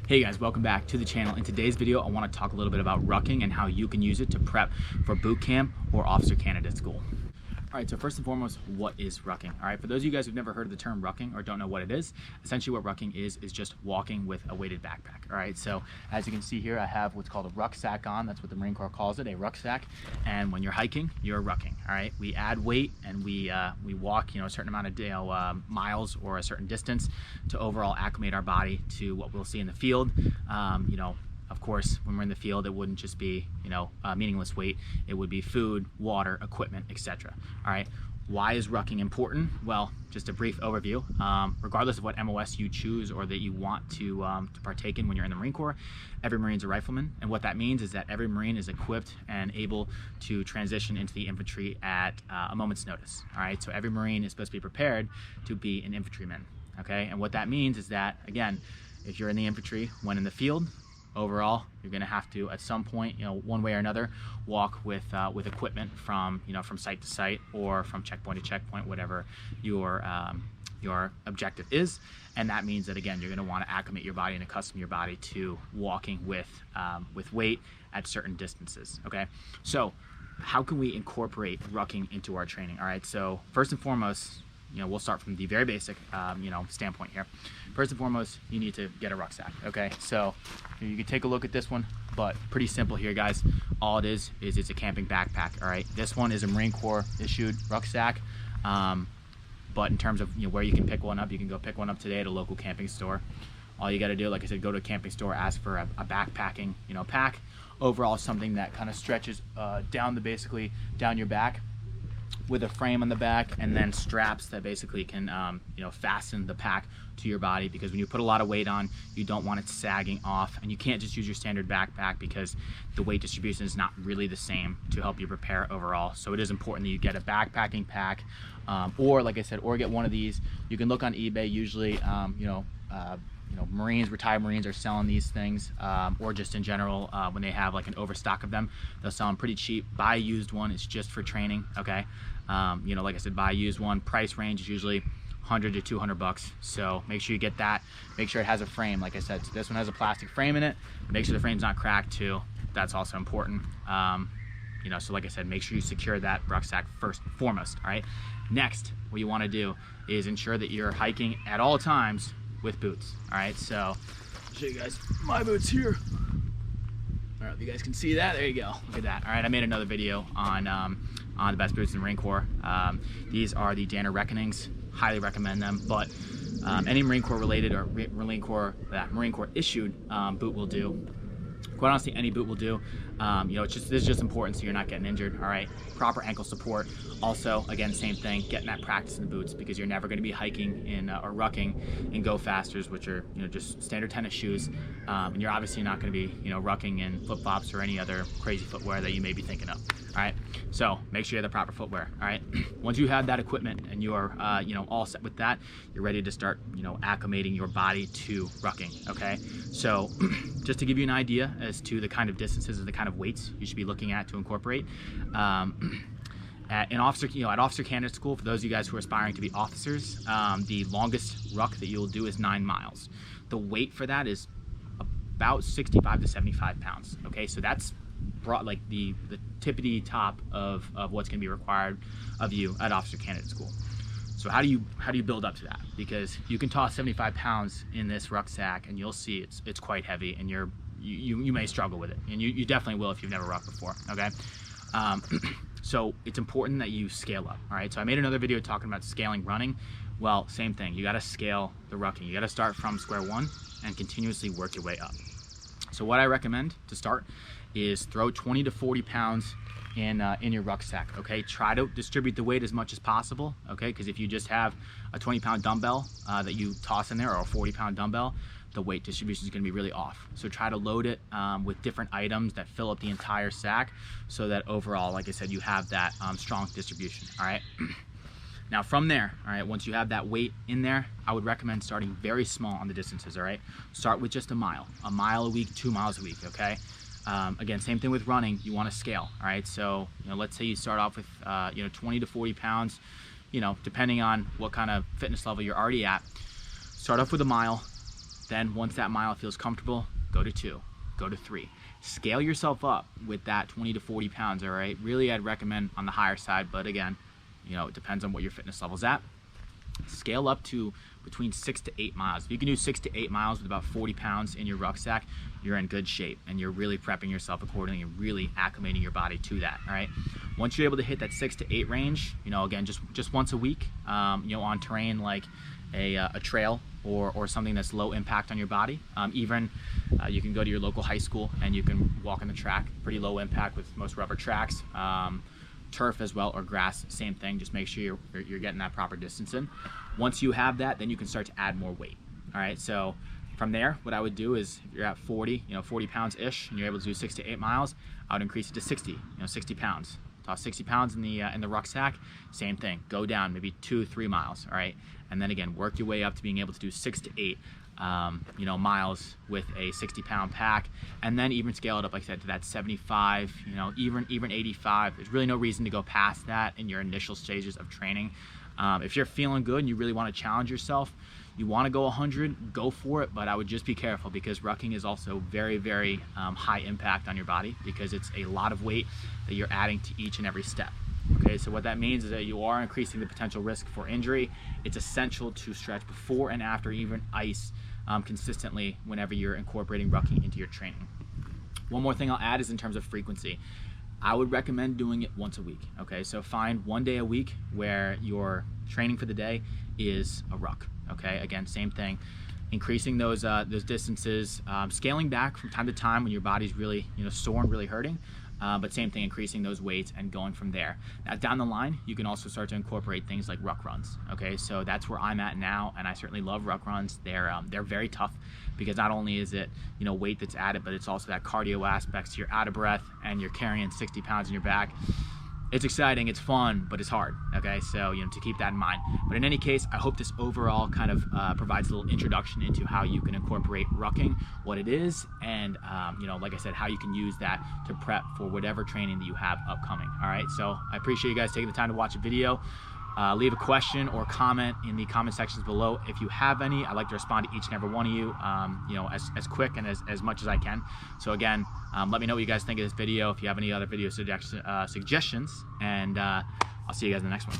Hey guys, welcome back to the channel. In today's video, I want to talk a little bit about rucking and how you can use it to prep for boot camp or officer candidate school. All right, so first and foremost, what is rucking? All right, for those of you guys who've never heard of the term rucking or don't know what it is, essentially what rucking is just walking with a weighted backpack. All right, so as you can see here, I have what's called a rucksack on. That's what the Marine Corps calls it, a rucksack. And when you're hiking, you're rucking. All right, we add weight and we walk, a certain amount of miles or a certain distance to overall acclimate our body to what we'll see in the field. Of course, when we're in the field, it wouldn't just be, meaningless weight. It would be food, water, equipment, etc. All right. Why is rucking important? Well, just a brief overview. Regardless of what MOS you choose or that you want to partake in when you're in the Marine Corps, every Marine's a rifleman. And what that means is that every Marine is equipped and able to transition into the infantry at a moment's notice. All right. So every Marine is supposed to be prepared to be an infantryman. Okay. And what that means is that, again, if you're in the infantry when in the field, overall, you're going to have to, at some point, one way or another, walk with equipment from site to site or from checkpoint to checkpoint, whatever your objective is. And that means that, again, you're going to want to acclimate your body and accustom your body to walking with weight at certain distances. Okay, so how can we incorporate rucking into our training? All right, so first and foremost, we'll start from the very basic, standpoint here. First and foremost, you need to get a rucksack, okay? So you can take a look at this one, but pretty simple here, guys. All it is it's a camping backpack, all right? This one is a Marine Corps issued rucksack, but in terms of where you can pick one up, you can go pick one up today at a local camping store. All you gotta do, like I said, go to a camping store, ask for a backpacking, pack. Overall, something that kind of stretches basically down your back, with a frame on the back and then straps that basically can fasten the pack to your body, because when you put a lot of weight on, you don't want it sagging off, and you can't just use your standard backpack because the weight distribution is not really the same to help you prepare overall. So it is important that you get a backpacking pack, or like I said, or get one of these. You can look on eBay. Usually retired Marines are selling these things, or just in general, when they have like an overstock of them, they'll sell them pretty cheap. Buy a used one. It's just for training. Okay. Like I said, buy a used one. Price range is usually 100 to 200 bucks. So make sure you get that. Make sure it has a frame. Like I said, so this one has a plastic frame in it. Make sure the frame's not cracked too. That's also important. So like I said, make sure you secure that rucksack first and foremost. All right. Next, what you want to do is ensure that you're hiking at all times with boots. All right, so I'll show you guys my boots here. All right, if you guys can see that, there you go. Look at that. All right, I made another video on the best boots in the Marine Corps. These are the Danner Reckonings. Highly recommend them. But any Marine Corps related or Marine Corps issued boot will do. Quite honestly, any boot will do. This is just important so you're not getting injured. All right, proper ankle support. Also, again, same thing, getting that practice in the boots, because you're never going to be hiking in or rucking in Go Fasters, which are just standard tennis shoes, and you're obviously not going to be rucking in flip-flops or any other crazy footwear that you may be thinking of. All right, so make sure you have the proper footwear. All right, once you have that equipment and you are all set with that, you're ready to start acclimating your body to rucking. Okay, so just to give you an idea as to the kind of distances and the kind of weights you should be looking at to incorporate. At officer candidate school, for those of you guys who are aspiring to be officers, the longest ruck that you'll do is 9 miles. The weight for that is about 65 to 75 pounds. Okay, so that's like the tippity top of what's going to be required of you at officer candidate school. So how do you build up to that? Because you can toss 75 pounds in this rucksack and you'll see it's quite heavy, and you may struggle with it, and you definitely will if you've never rucked before. Okay. So it's important that you scale up. All right, so I made another video talking about scaling running. Well, same thing, you got to scale the rucking. You got to start from square one and continuously work your way up. So what I recommend to start is throw 20 to 40 pounds in your rucksack. Okay, try to distribute the weight as much as possible. Okay, because if you just have a 20-pound dumbbell that you toss in there, or a 40-pound dumbbell, the weight distribution is going to be really off. So try to load it with different items that fill up the entire sack, so that overall, like I said, you have that strong distribution. All right. Now from there, all right, once you have that weight in there, I would recommend starting very small on the distances. All right, start with just a mile a week, 2 miles a week. Okay. Again, same thing with running. You want to scale. All right. So let's say you start off with 20 to 40 pounds. Depending on what kind of fitness level you're already at. Start off with a mile. Then once that mile feels comfortable, go to 2, go to 3. Scale yourself up with that 20 to 40 pounds, all right? Really, I'd recommend on the higher side, but again, you know, it depends on what your fitness level's at. Scale up to between 6 to 8 miles. If you can do 6 to 8 miles with about 40 pounds in your rucksack, you're in good shape, and you're really prepping yourself accordingly and really acclimating your body to that, all right? Once you're able to hit that 6 to 8 range, you know, again, just once a week, you know, on terrain like a trail or something that's low impact on your body. Even you can go to your local high school and you can walk on the track, pretty low impact with most rubber tracks. Turf as well, or grass, same thing. Just make sure you're getting that proper distance in. Once you have that, then you can start to add more weight. All right, so from there, what I would do is, if you're at 40 pounds ish, and you're able to do 6 to 8 miles, I would increase it to 60, 60 pounds. Toss 60 pounds in the rucksack, same thing. Go down maybe 2-3 miles, all right? And then again, work your way up to being able to do 6 to 8 miles with a 60-pound pack, and then even scale it up, like I said, to that 75, even 85. There's really no reason to go past that in your initial stages of training. If you're feeling good and you really want to challenge yourself, you want to go 100, go for it, but I would just be careful, because rucking is also very, very high impact on your body, because it's a lot of weight that you're adding to each and every step. Okay, so what that means is that you are increasing the potential risk for injury. It's essential to stretch before and after even ice consistently whenever you're incorporating rucking into your training. One more thing I'll add is in terms of frequency. I would recommend doing it once a week. Okay, so find one day a week where your training for the day is a ruck. Okay, again, same thing. Increasing those distances, scaling back from time to time when your body's really sore and really hurting. But same thing, increasing those weights and going from there. Now down the line, you can also start to incorporate things like ruck runs. Okay, so that's where I'm at now, and I certainly love ruck runs. They're very tough, because not only is it weight that's added, but it's also that cardio aspect. So you're out of breath and you're carrying 60 pounds in your back. It's exciting, it's fun, but it's hard. Okay, so to keep that in mind. But in any case, I hope this overall kind of provides a little introduction into how you can incorporate rucking, what it is, and like I said, how you can use that to prep for whatever training that you have upcoming. All right, so I appreciate you guys taking the time to watch a video. Leave a question or comment in the comment sections below if you have any. I'd like to respond to each and every one of you, as quick and as much as I can. So again, let me know what you guys think of this video, if you have any other video suggestions, and I'll see you guys in the next one.